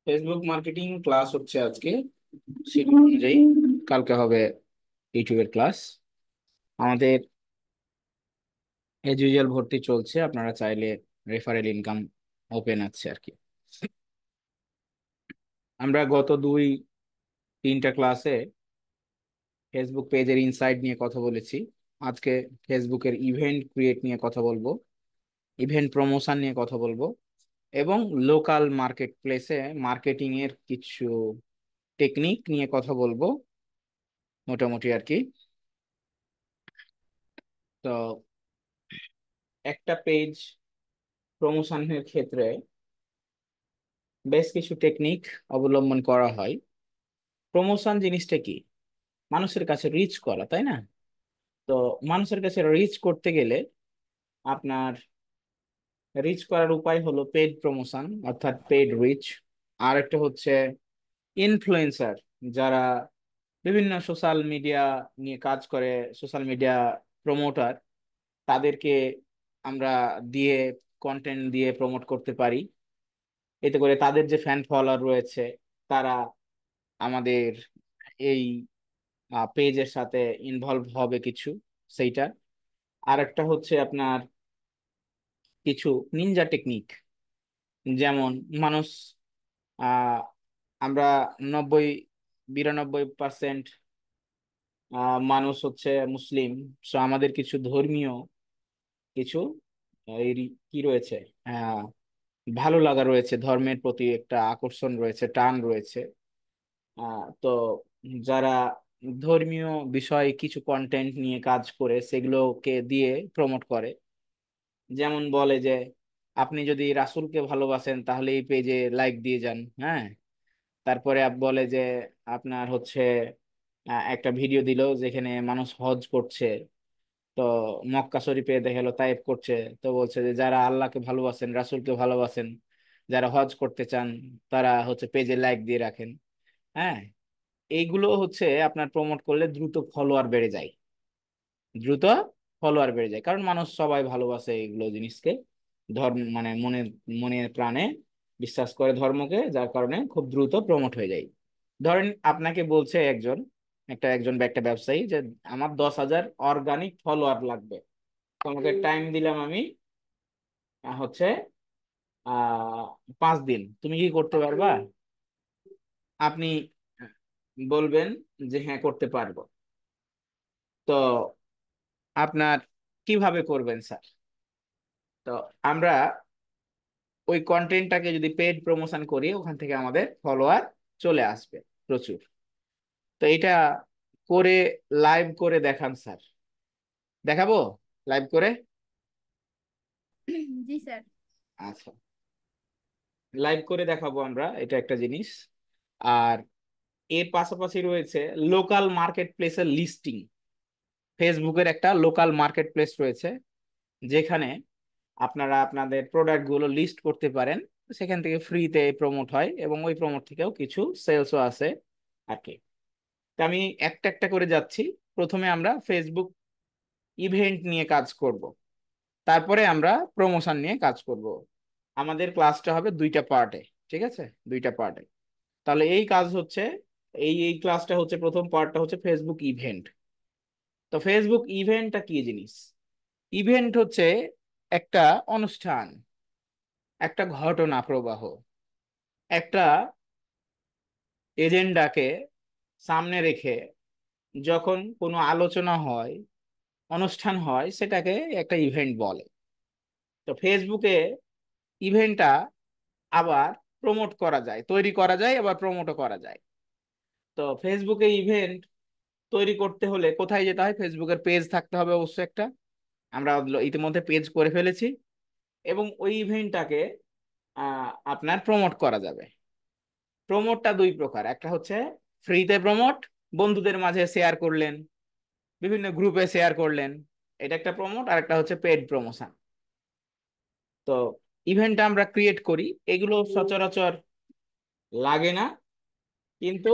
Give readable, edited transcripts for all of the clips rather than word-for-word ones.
Facebook marketing class হচ্ছে আজকে schedule অনুযায়ী। কালকে হবে ইউটিউবের ক্লাস। আমাদের এজ ইউজুয়াল ভর্তি চলছে, আপনারা চাইলে রেফারেল ইনকাম ওপেন আছে আর কি। আমরা গত দুই তিনটা ক্লাসে ফেসবুক পেজের ইনসাইট নিয়ে কথা বলেছি। আজকে ফেসবুকের ইভেন্ট ক্রিয়েট নিয়ে কথা বলবো, ইভেন্ট প্রমোশন নিয়ে কথা বলবো, এবং লোকাল মার্কেট প্লেসে মার্কেটিং এর কিছু টেকনিক নিয়ে কথা বলবো মোটামুটি আর কি। তো একটা পেজ প্রমোশনের ক্ষেত্রে বেশ কিছু টেকনিক অবলম্বন করা হয়। প্রমোশন জিনিসটা কি? মানুষের কাছে রিচ করা, তাই না? তো মানুষের কাছে রিচ করতে গেলে আপনার রিচ করার উপায় হলো পেড প্রমোশন, অর্থাৎ পেড রিচ। আর একটা হচ্ছে ইনফ্লুয়েন্সার, যারা বিভিন্ন সোশ্যাল মিডিয়া নিয়ে কাজ করে, সোশ্যাল মিডিয়া প্রমোটার, তাদেরকে আমরা দিয়ে কন্টেন্ট দিয়ে প্রমোট করতে পারি। এতে করে তাদের যে ফ্যান ফলোয়ার রয়েছে তারা আমাদের এই পেজের সাথে ইনভলভ হবে কিছু, সেইটা। আর একটা হচ্ছে আপনার কিছু নিনজা টেকনিক, যেমন মানুষ, আহ আমরা 90-92% মানুষ হচ্ছে মুসলিম। সো আমাদের কিছু ধর্মীয় কিছু এই কি রয়েছে, আহ ভালো লাগা রয়েছে, ধর্মের প্রতি একটা আকর্ষণ রয়েছে, টান রয়েছে। তো যারা ধর্মীয় বিষয়ে কিছু কন্টেন্ট নিয়ে কাজ করে সেগুলোকে দিয়ে প্রমোট করে। যেমন বলে যে আপনি যদি রাসূলকে ভালোবাসেন তাহলে এই পেজে লাইক দিয়ে যান, হ্যাঁ। তারপরে বলে যে আপনার হচ্ছে একটা ভিডিও দিল যেখানে মানুষ হজ করছে। তো মক্কা শরীফে দেখা গেলো তায়েফ করছে। তো বলছে যে যারা আল্লাহকে ভালোবাসেন, রাসূলকে ভালোবাসেন, যারা হজ করতে চান, তারা হচ্ছে পেজে লাইক দিয়ে রাখেন, হ্যাঁ। এইগুলো হচ্ছে আপনার প্রমোট করলে দ্রুত ফলোয়ার বেড়ে যায়, দ্রুত ফলোয়ার বেড়ে যায়, কারণ মানুষ সবাই ভালোবাসে এগুলো জিনিসকে। ধর্ম মানে মনে মনে প্রাণে বিশ্বাস করে ধর্মকে, যার কারণে খুব দ্রুত প্রমোট হয়ে যায়। ধরেন আপনাকে বলছে একটা ব্যবসায়ী যে আমার 10,000 অর্গানিক ফলোয়ার লাগবে, তোমাকে টাইম দিলাম আমি হচ্ছে 5 দিন, তুমি কি করতে পারবা? আপনি বলবেন যে হ্যাঁ, করতে পারবো। তো আপনার কিভাবে করবেন স্যার? তো আমরা ওই কন্টেন্টটাকে যদি পেড প্রমোশন করি, ওখান থেকে আমাদের ফলোয়ার চলে আসবে প্রচুর। তো এটা করে লাইভ করে দেখান স্যার, দেখাবো লাইভ করে। জি স্যার। আচ্ছা, লাইভ করে দেখাবো আমরা, এটা একটা জিনিস। আর এর পাশাপাশি রয়েছে লোকাল মার্কেট প্লেসের লিস্টিং। ফেসবুকের একটা লোকাল মার্কেট প্লেস রয়েছে, যেখানে আপনারা আপনাদের প্রোডাক্ট গুলো লিস্ট করতে পারেন। সেখান থেকে ফ্রিতে প্রমোট হয় এবং ওই প্রমোট থেকেও কিছু সেলসও আসে আর কি। তা আমি একটা একটা করে যাচ্ছি। প্রথমে আমরা ফেসবুক ইভেন্ট নিয়ে কাজ করব, তারপরে আমরা প্রমোশন নিয়ে কাজ করব। আমাদের ক্লাসটা হবে দুইটা পার্টে, ঠিক আছে? দুইটা পার্টে। তাহলে এই কাজ হচ্ছে, এই ক্লাসটা হচ্ছে, প্রথম পার্টটা হচ্ছে ফেসবুক ইভেন্ট। তো ফেসবুক ইভেন্টটা কি জিনিস? ইভেন্ট হচ্ছে একটা অনুষ্ঠান, একটা ঘটনা প্রবাহ, একটা এজেন্ডাকে সামনে রেখে যখন কোনো আলোচনা হয়, অনুষ্ঠান হয়, সেটাকে একটা ইভেন্ট বলে। তো ফেসবুকে ইভেন্টটা আবার প্রমোট করা যায়, তৈরি করা যায়, আবার প্রমোটও করা যায়। তো ফেসবুকে ইভেন্ট তৈরি করতে হলে কোথায় যেতে হয়? ফেসবুকের পেজ থাকতে হবে অবশ্যই একটা। আমরা ইতিমধ্যে পেজ করে ফেলেছি, এবং ওই ইভেন্টটাকে আপনার প্রমোট করা যাবে। প্রমোটটা দুই প্রকার, একটা হচ্ছে ফ্রিতে প্রমোট, বন্ধুদের মাঝে শেয়ার করলেন, বিভিন্ন গ্রুপে শেয়ার করলেন, এটা একটা প্রমোট। আর একটা হচ্ছে পেড প্রমোশন। তো ইভেন্টটা আমরা ক্রিয়েট করি, এগুলো সচরাচর লাগে না, কিন্তু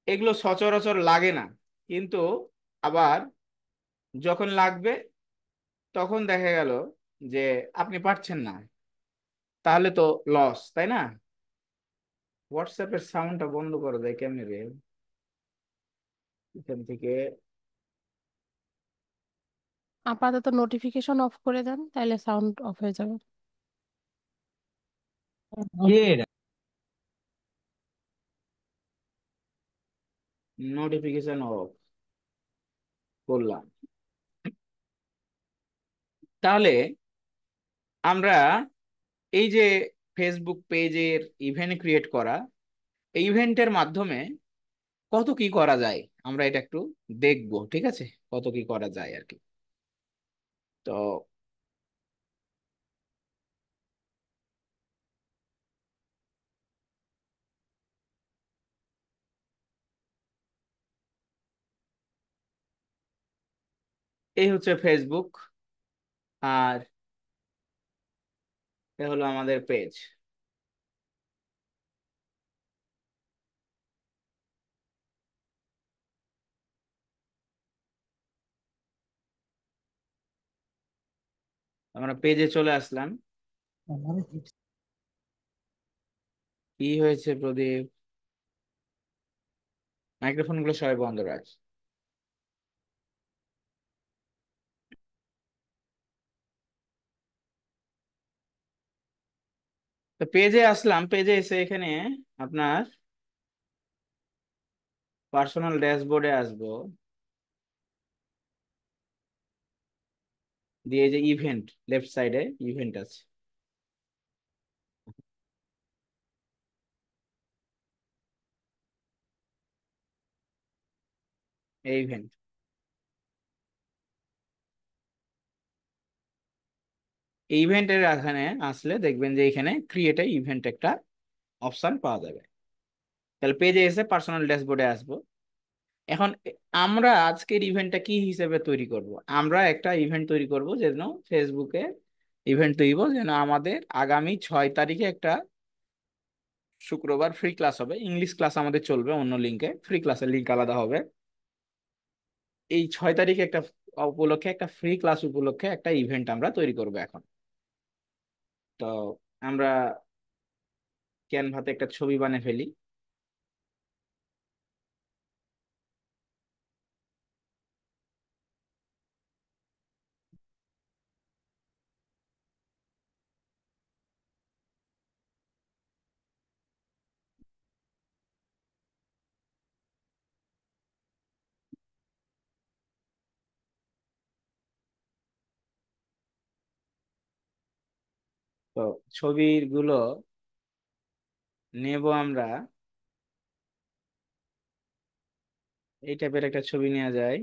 এগুলো সচরাচর লাগে না, কিন্তু আবার যখন লাগবে তখন দেখা গেল যে আপনি পারছেন না, তাহলে তো লস, তাই না? হোয়াটসঅ্যাপের সাউন্ডটা বন্ধ করে দেয় কেমনে রে? এখান থেকে আপাতত নোটিফিকেশন অফ করে দেন, তাহলে সাউন্ড অফ হয়ে যাবে। নোটিফিকেশন অফ করলাম। তাহলে আমরা এই যে ফেসবুক পেজের ইভেন্ট ক্রিয়েট করা, এই ইভেন্টের মাধ্যমে কত কি করা যায় আমরা এটা একটু দেখবো, ঠিক আছে? কত কি করা যায় আর কি। তো এই হচ্ছে ফেসবুক, আর এ হলো আমাদের পেজ। আমরা পেজে চলে আসলাম। কি হয়েছে প্রদীপ? মাইক্রোফোন গুলো সবাই বন্ধ রাখ। তো পেজে আসলাম, পেজে এসে এখানে আপনার পার্সোনাল ড্যাশবোর্ডে আসবো, দিয়ে যে ইভেন্ট, লেফট সাইডে ইভেন্ট আছে, এই ইভেন্ট। এই ইভেন্টের এখানে আসলে দেখবেন যে এখানে ক্রিয়েট এ ইভেন্ট একটা অপশন পাওয়া যাবে। তাহলে পেজে এসে পার্সোনাল ড্যাশবোর্ডে আসবো। এখন আমরা আজকের ইভেন্টটা কি হিসেবে তৈরি করব? আমরা একটা ইভেন্ট তৈরি করব যেন ফেসবুকে ইভেন্ট তৈরি যেন আমাদের আগামী 6 তারিখে একটা শুক্রবার ফ্রি ক্লাস হবে, ইংলিশ ক্লাস আমাদের চলবে অন্য লিঙ্কে, ফ্রি ক্লাসের লিঙ্ক আলাদা হবে। এই 6 তারিখে একটা উপলক্ষে, একটা ফ্রি ক্লাস উপলক্ষে একটা ইভেন্ট আমরা তৈরি করব এখন। তো আমরা ক্যানভাতে একটা ছবি বানিয়ে ফেলি। তো ছবির গুলো নেব আমরা, এই টাইপের একটা ছবি নেওয়া যায়।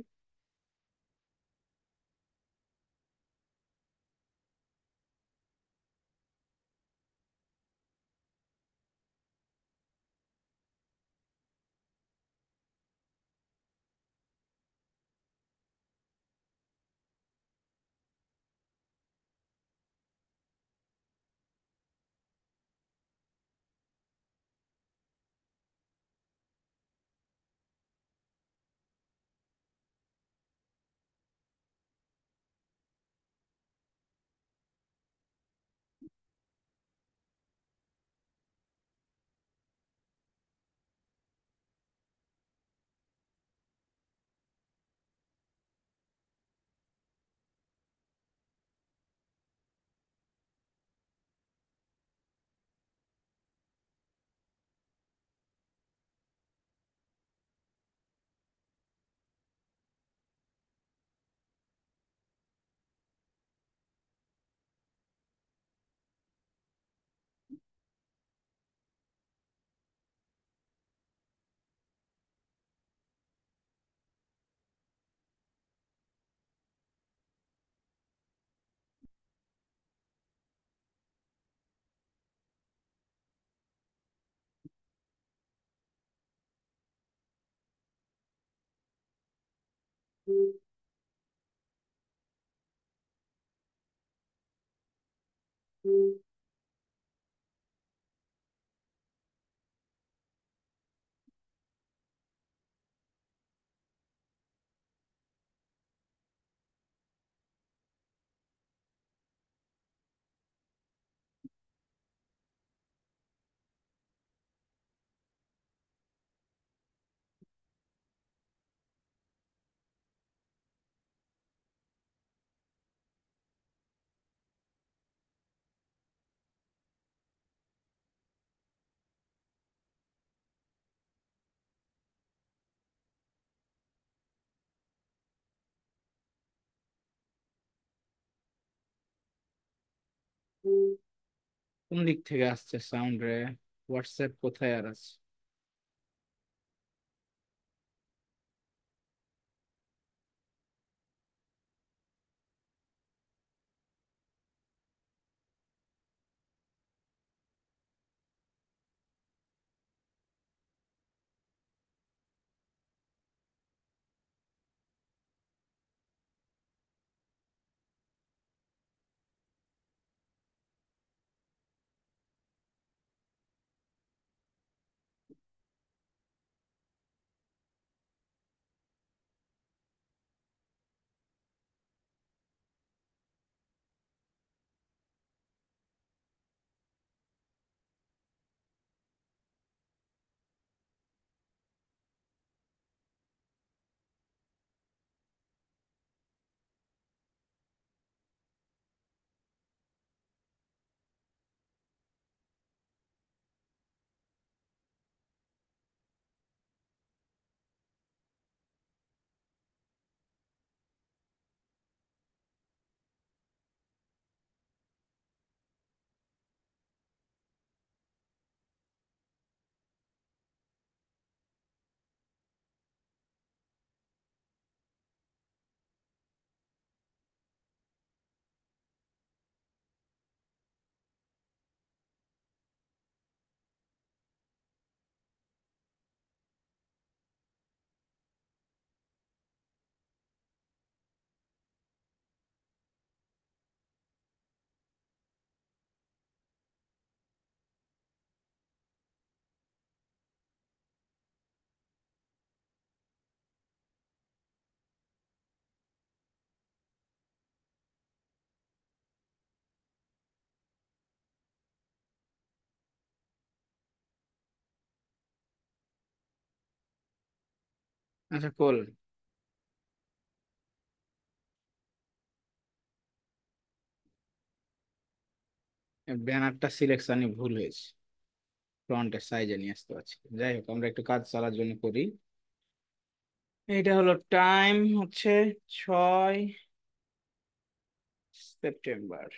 কোন দিক থেকে আসছে সাউন্ড রে? হোয়াটসঅ্যাপ কোথায় আর আছে? আচ্ছা, কোল ব্যানারটা সিলেকশনই ভুল হয়েছে, ফ্রন্টের সাইজে নিয়ে আসতে পারছি না। যাই হোক, আমরা একটু কাজ চালার জন্য করি। এইটা হলো টাইম হচ্ছে 6 সেপ্টেম্বর।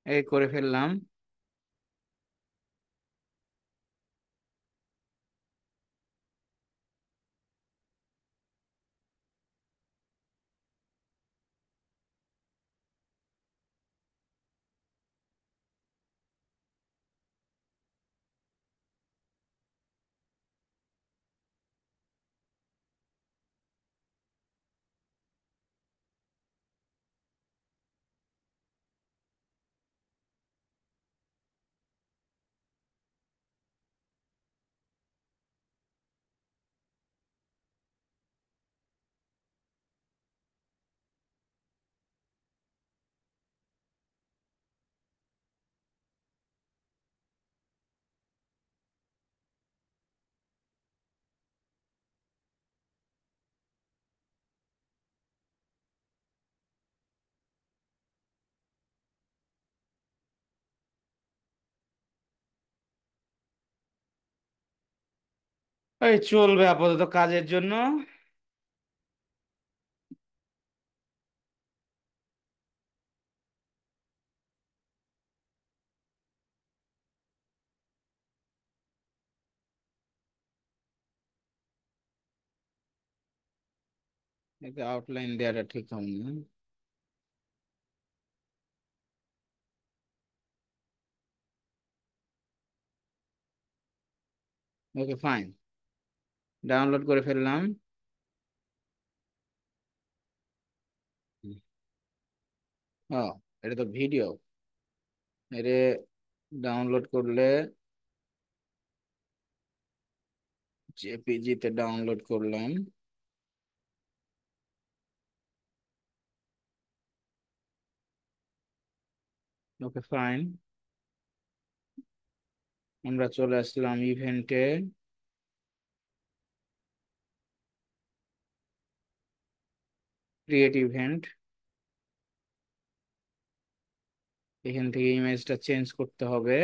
এই করে ফেললাম। এই চলবে আপাতত কাজের জন্য। আউটলাইন দেওয়াটা ঠিক হয়নি। ওকে ফাইন, ডাউনলোড করে ফেললাম। ও, এটা তো ভিডিও। এটা ডাউনলোড করলে, জেপিজি তে ডাউনলোড করলাম। ওকে ফাইন, আমরা চলে আসলাম ইভেন্টে। ক্রিয়েট ইভেন্ট, এখান থেকে ইমেজটা চেঞ্জ করতে হবে।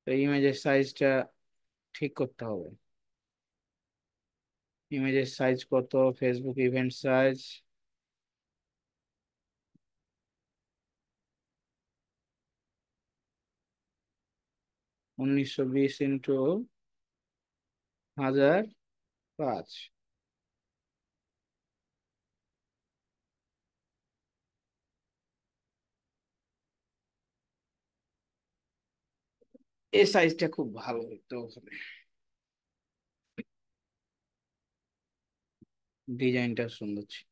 তো ইমেজের সাইজটা ঠিক করতে হবে। ইমেজের সাইজ কত? Facebook event size 1920 x 1005। এই সাইজটা খুব ভালো হতো ওখানে, ডিজাইনটা সুন্দর ছিল।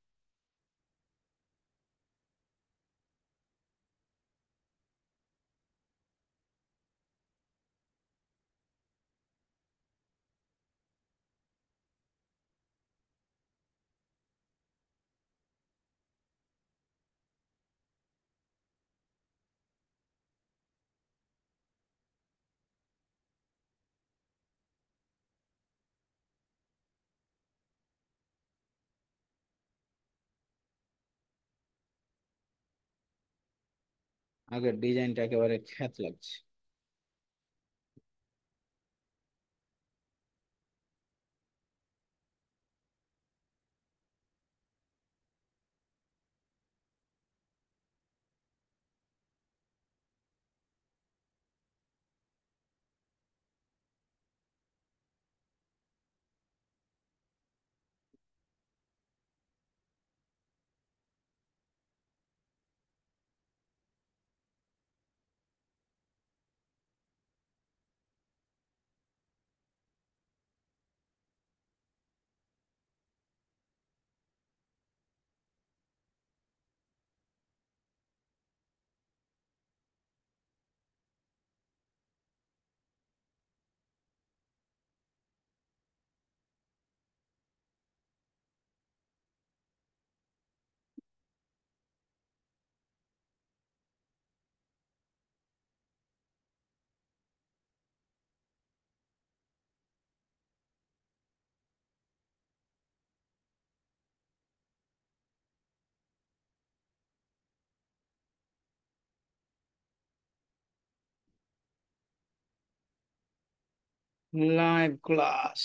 আগের ডিজাইনটা একেবারে খ্যাত লাগছে। Live class.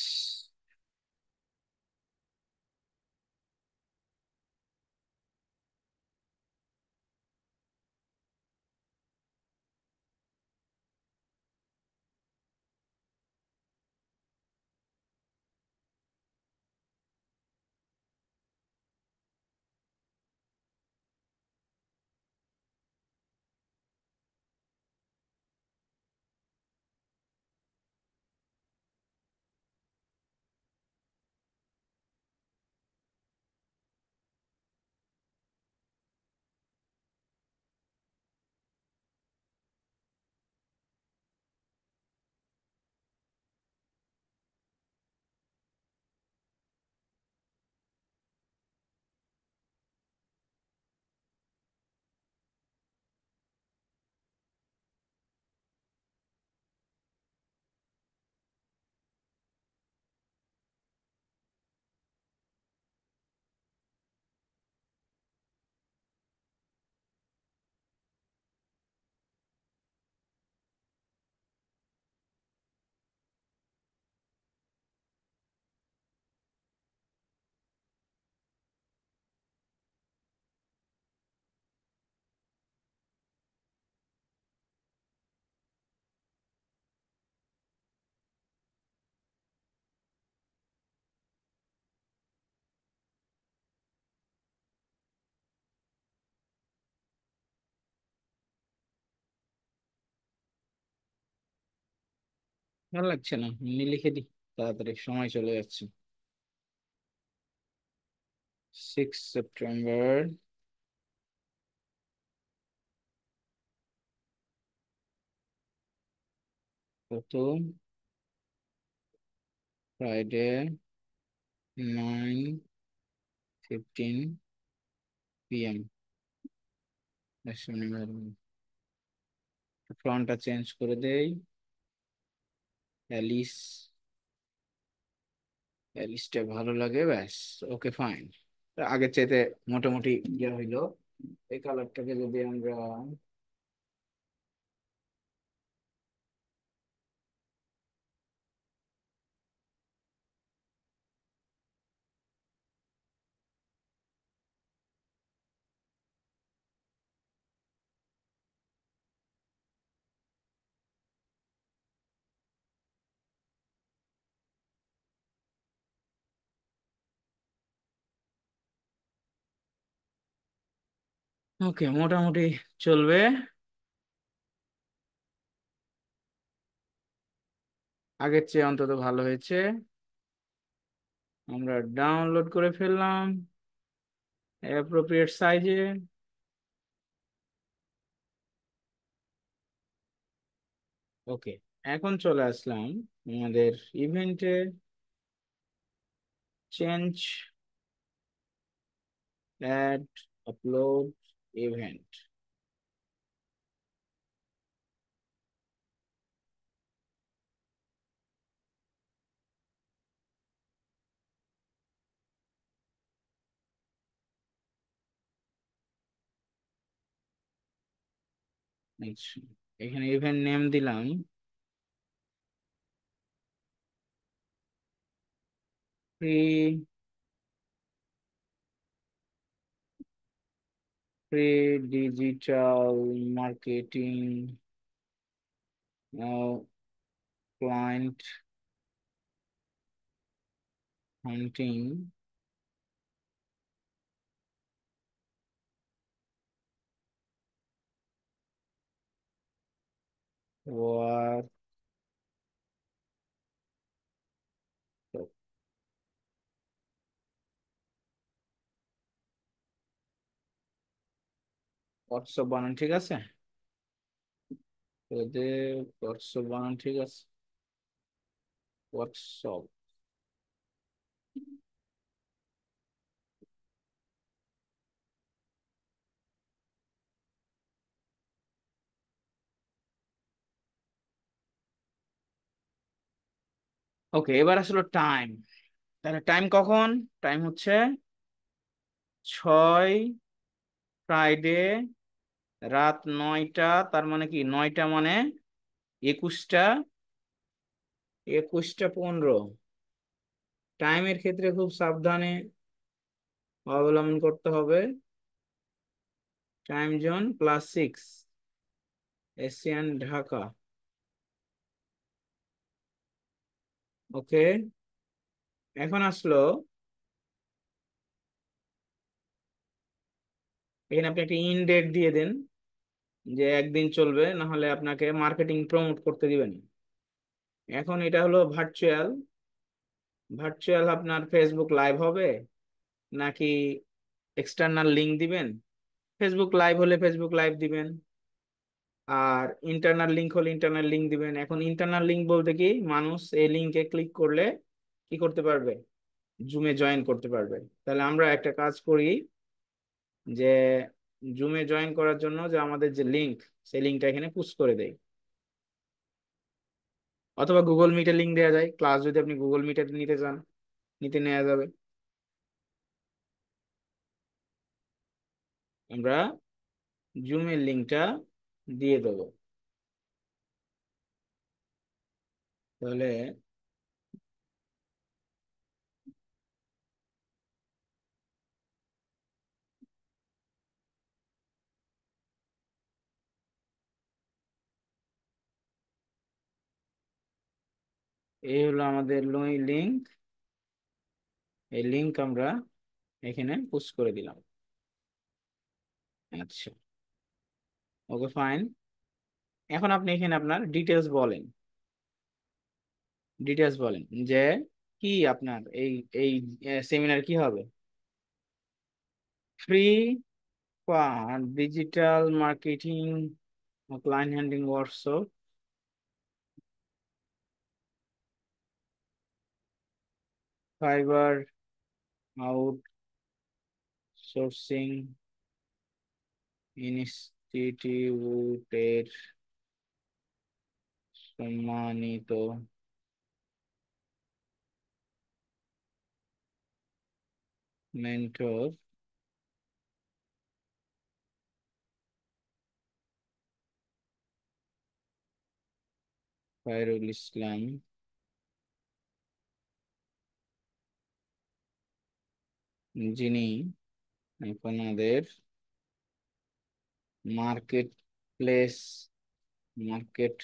ভালো লাগছে না, এমনি লিখে দিই, তাড়াতাড়ি সময় চলে যাচ্ছে। 6 সেপ্টেম্বর, কত, ফ্রাইডে, 9:15 PM। শনিবার, ফ্রন্টটা চেঞ্জ করে দেই, অ্যালিস, অ্যালিসটা ভালো লাগে, ব্যাস। ওকে ফাইন, আগের চাইতে মোটামুটি ইয়ে হইলো। এই কালারটাকে যদি আমরা, ওকে মোটামুটি চলবে, আগের চেয়ে অন্তত ভালো হয়েছে। আমরা ডাউনলোড করে ফেললাম অ্যাপ্রোপ্রিয়েট সাইজে। ওকে, এখন চলে আসলাম আমাদের ইভেন্টে, চেঞ্জ, অ্যাড, আপলোড, ইভেন্ট। আচ্ছা, এখানে ইভেন্ট নেম দিলাম free, free digital marketing client হান্টিং ওয়ার্ক। হোয়াটসঅ্যাপ বানান ঠিক আছে, ওদের হোয়াটসঅ্যাপ বানান ঠিক আছে, হোয়াটসঅ্যাপ। ওকে, এবার আসলে টাইম, তাহলে টাইম কখন? টাইম হচ্ছে 6 ফ্রাইডে, রাত 9টা, তার মানে কি 9টা মানে 21টা, 21টা 15। টাইমের ক্ষেত্রে খুব সাবধানে অবলম্বন করতে হবে। Time zone +6, Asian Dhaka. Okay, এখন আসলো, এখানে আপনি একটা ইন ডেট দিয়ে দেন, যে একদিন চলবে, না হলে আপনাকে মার্কেটিং প্রমোট করতে দিবেন। এখন এটা হলো ভার্চুয়াল, ভার্চুয়াল আপনার ফেসবুক লাইভ হবে নাকি এক্সটার্নাল লিংক দিবেন? ফেসবুক লাইভ হলে ফেসবুক লাইভ দিবেন, আর ইন্টারনাল লিংক হলে ইন্টারনাল লিংক দিবেন। এখন ইন্টারনাল লিংক বলতে কি, মানুষ এই লিংকে ক্লিক করলে কি করতে পারবে? জুমে জয়েন করতে পারবে। তাহলে আমরা একটা কাজ করি, যে জুমে জয়েন করার জন্য যে আমাদের যে লিংক, সেই লিংকটা এখানে পুশ করে দেই, অথবা গুগল মিটের লিংক দেওয়া যায়, ক্লাস যদি আপনি গুগল মিটে নিতে চান, নিতে নেওয়া যাবে। আমরা জুমের লিংকটা দিয়ে দেবো, তাহলে এই হলো আমাদের লিংক। এই লিংক আমরা এখানে পুশ করে দিলাম। আচ্ছা, ওকে ফাইন। এখন আপনি এখানে আপনার ডিটেলস বলেন, ডিটেলস বলেন যে কি আপনার এই এই সেমিনার কি হবে? Free digital marketing client handling workshop, fibre outsourcing ইনস্টিটিউটের সম্মানিত মেন্টর খায়রুল ইসলাম, যিনি আপনাদের মার্কেট প্লেস মার্কেট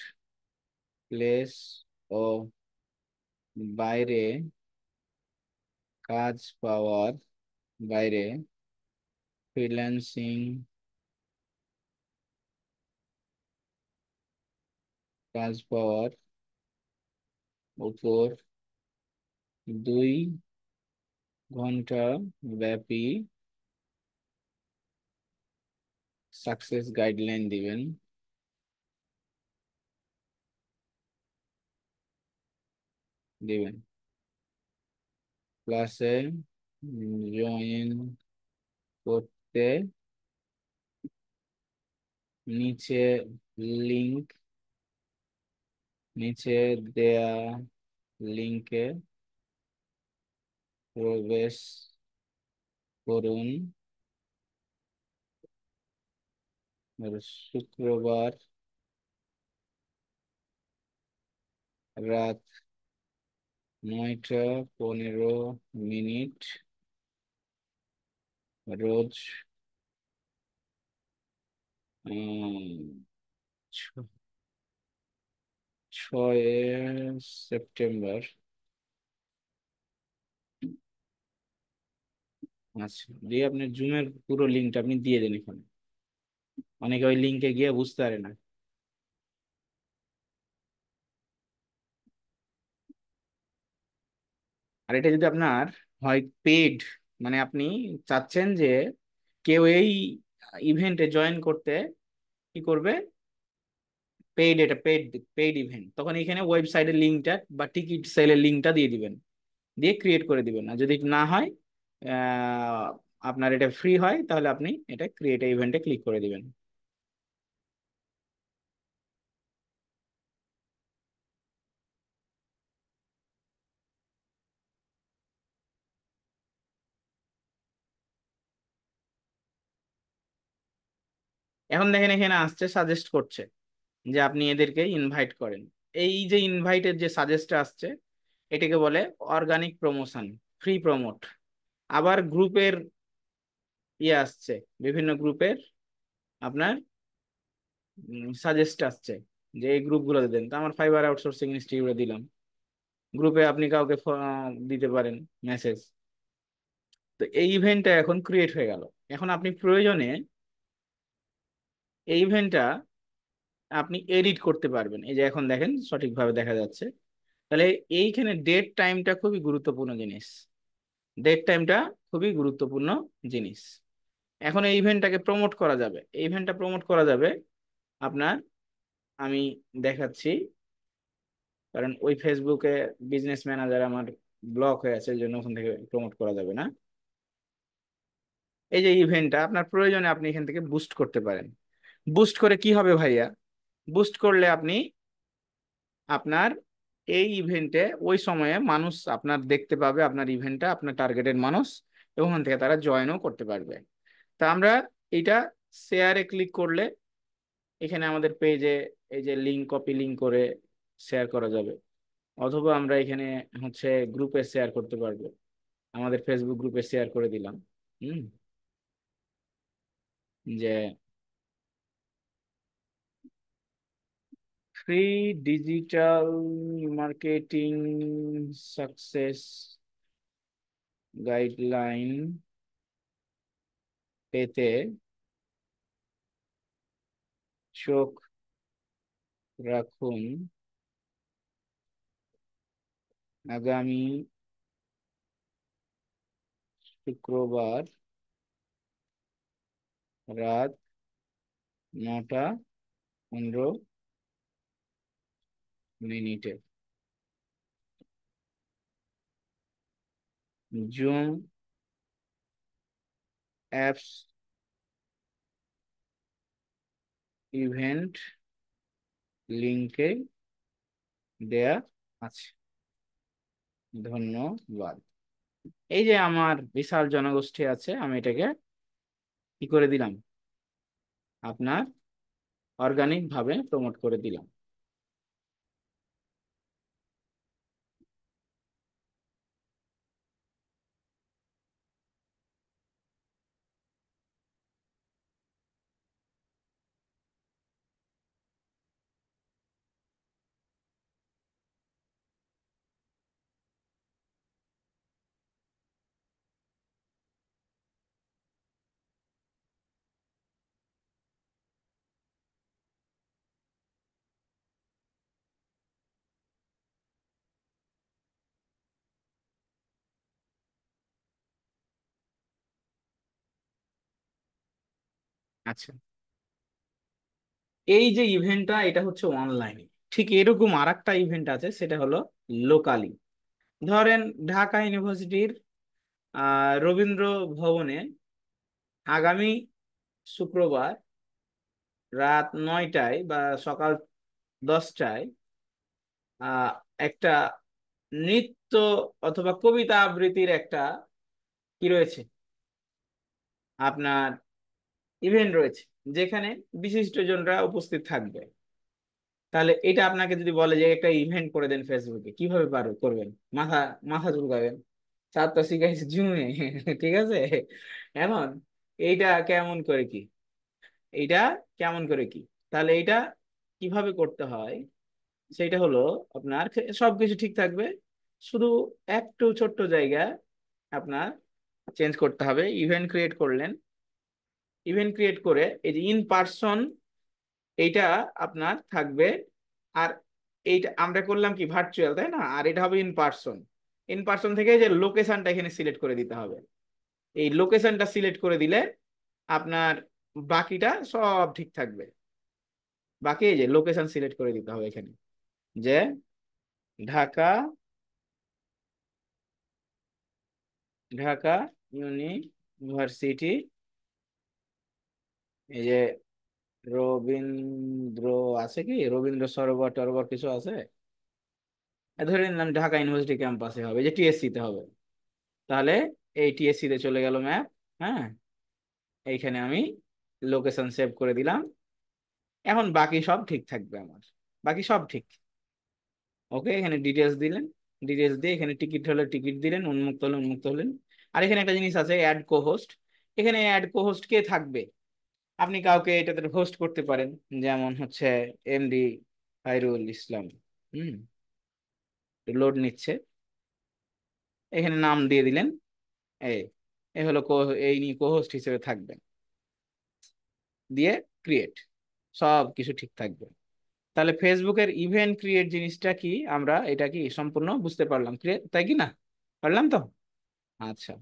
প্লেস ও বাইরে কাজ পাওয়ার বাইরে ফ্রিল্যান্সিং কাজ পাওয়ার উপর 2 ঘন্টা ব্যাপী সাকসেস গাইডলাইন দিবেন। ক্লাসে জয়েন করতে নিচে লিংক নিচে দেয়া লিংকে প্রবেশ করুন। আর শুক্রবার রাত 9টা 15 মিনিট রোজ, উম, ছ- 6 সেপ্টেম্বর। আচ্ছা, দিয়ে আপনার জুমের পুরো লিঙ্কটা আপনি দিয়ে দেন এখানে, অনেকে ওই লিঙ্কে গিয়ে বুঝতে পারে না। আর এটা যদি আপনার হয় পেড, মানে আপনি চাচ্ছেন যে কেউ এই ইভেন্টে জয়েন করতে কি করবে, পেইড, এটা পেইড পেইড ইভেন্ট, তখন এখানে ওয়েবসাইটের লিঙ্কটা বা টিকিট সেলের লিঙ্কটা দিয়ে দিবেন, দিয়ে ক্রিয়েট করে দিবেন। আর যদি না হয়, আহ, আপনার এটা ফ্রি হয়, তাহলে আপনি এটা ক্রিয়েট ইভেন্টে ক্লিক করে দিবেন। এখন দেখেন এখানে আসছে সাজেস্ট করছে যে আপনি এদেরকে ইনভাইট করেন। এই যে ইনভাইটের যে সাজেস্ট আসছে, এটাকে বলে অর্গানিক প্রমোশন, ফ্রি প্রমোট। আবার গ্রুপের আসছে, বিভিন্ন গ্রুপের আপনার সাজেস্ট আসছে যে এই গ্রুপগুলো দেন। তো আমার ফাইবার আউটসোর্সিং ইনস্টিটিউটে দিলাম, গ্রুপে আপনি কাউকে দিতে পারেন মেসেজ। তো এই ইভেন্টটা এখন ক্রিয়েট হয়ে গেল। এখন আপনি প্রয়োজনে এই ইভেন্টটা আপনি এডিট করতে পারবেন। এই যে এখন দেখেন সঠিকভাবে দেখা যাচ্ছে। তাহলে এইখানে ডেট টাইমটা খুবই গুরুত্বপূর্ণ জিনিস, ডেট টাইমটা খুবই গুরুত্বপূর্ণ জিনিস। এখন এই ইভেন্টটাকে প্রমোট করা যাবে, এই ইভেন্টটা প্রমোট করা যাবে আপনার, আমি দেখাচ্ছি। কারণ ওই ফেসবুকে বিজনেস ম্যানেজার আমার ব্লক হয়ে আছে, এই জন্য ওখান থেকে প্রমোট করা যাবে না। এই যে ইভেন্টটা আপনার প্রয়োজনে আপনি এখান থেকে বুস্ট করতে পারেন। বুস্ট করে কি হবে ভাইয়া? বুস্ট করলে আপনি আপনার এই ইভেন্টে ওই সময়ে মানুষ আপনার দেখতে পাবে, আপনার ইভেন্টটা, আপনার টার্গেটেড মানুষ, এবং ওখান থেকে তারা জয়েনও করতে পারবে। তা আমরা এটা শেয়ারে ক্লিক করলে এখানে আমাদের পেজে এই যে লিঙ্ক, কপি লিঙ্ক করে শেয়ার করা যাবে। অথবা আমরা এখানে হচ্ছে গ্রুপে শেয়ার করতে পারবো, আমাদের ফেসবুক গ্রুপে শেয়ার করে দিলাম। হুম, যে free digital marketing success guideline পেতে চোখ রাখুন আগামী শুক্রবার রাত 9:15 জুম অ্যাপস ইভেন্ট লিংকে দেয়া আছে। ধন্যবাদ। এই যে আমার বিশাল জনগোষ্ঠী আছে, আমি এটাকে কি করে দিলাম, আপনার অর্গানিক ভাবে প্রমোট করে দিলাম। আচ্ছা, এই যে ইভেন্টটা, এটা হচ্ছে অনলাইনে। ঠিক এরকম আর একটা ইভেন্ট আছে, সেটা হলো লোকালি। ধরেন ঢাকা ইউনিভার্সিটির রবীন্দ্র ভবনে আগামী শুক্রবার রাত 9টায় বা সকাল 10টায় আহ একটা নৃত্য অথবা কবিতা আবৃত্তির একটা কি রয়েছে, আপনার ইভেন্ট রয়েছে, যেখানে বিশিষ্টজনরা উপস্থিত থাকবে। তাহলে এটা আপনাকে যদি বলে যে একটা ইভেন্ট করে দেন ফেসবুকে, কিভাবে করবেন? মাথা মাথা চুলকাবেন। স্যার তো শিখাইছে জুমে। ঠিক আছে। এখন এইটা কেমন করে কি, এইটা কেমন করে কি, তাহলে এইটা কিভাবে করতে হয়, সেটা হলো আপনার সবকিছু ঠিক থাকবে, শুধু একটু ছোট্ট জায়গা আপনার চেঞ্জ করতে হবে। ইভেন্ট ক্রিয়েট করলেন, ইভেন্ট ক্রিয়েট করে এই যে ইন পার্সন, এইটা আপনার থাকবে। আর এইটা আমরা করলাম কি ভার্চুয়াল, তাই না? আর এটা হবে ইন পার্সন। ইন পার্সন থেকে যে লোকেশনটা এখানে সিলেক্ট করে দিতে হবে। এই লোকেশনটা সিলেক্ট করে দিলে আপনার বাকিটা সব ঠিক থাকবে। বাকি এই যে লোকেশন সিলেক্ট করে দিতে হবে এখানে, যে ঢাকা, ঢাকা ইউনিভার্সিটি, এই যে রবীন্দ্র, আছে কি রবীন্দ্র সরোবর টরোবর কিছু আছে, ধরে নিলাম ঢাকা ইউনিভার্সিটি ক্যাম্পাসে হবে, যে টিএসসি তে হবে। তাহলে এই টিএসসি তে চলে গেল ম্যাপ। হ্যাঁ, এইখানে আমি লোকেশন সেভ করে দিলাম। এখন বাকি সব ঠিক থাকবে আমার, বাকি সব ঠিক। ওকে, এখানে ডিটেলস দিলেন, ডিটেলস দিয়ে এখানে টিকিট হলে টিকিট দিলেন, উন্মুক্ত হলে উন্মুক্ত হলেন। আর এখানে একটা জিনিস আছে, অ্যাড কো হোস্ট। এখানে অ্যাড কো হোস্ট কে থাকবে, আপনি কাউকে এটাতে হোস্ট করতে পারেন। যেমন হচ্ছে এমডি খায়রুল ইসলাম। হুম, লোড নিচ্ছে, এখানে নাম দিয়ে দিলেন। এই এ হলো এই নিয়ে কো হোস্ট হিসেবে থাকবেন, দিয়ে ক্রিয়েট, সব কিছু ঠিক থাকবে। তাহলে ফেসবুকের ইভেন্ট ক্রিয়েট জিনিসটা কি, আমরা এটা কি সম্পূর্ণ বুঝতে পারলাম, তাই কি না? পারলাম তো? আচ্ছা।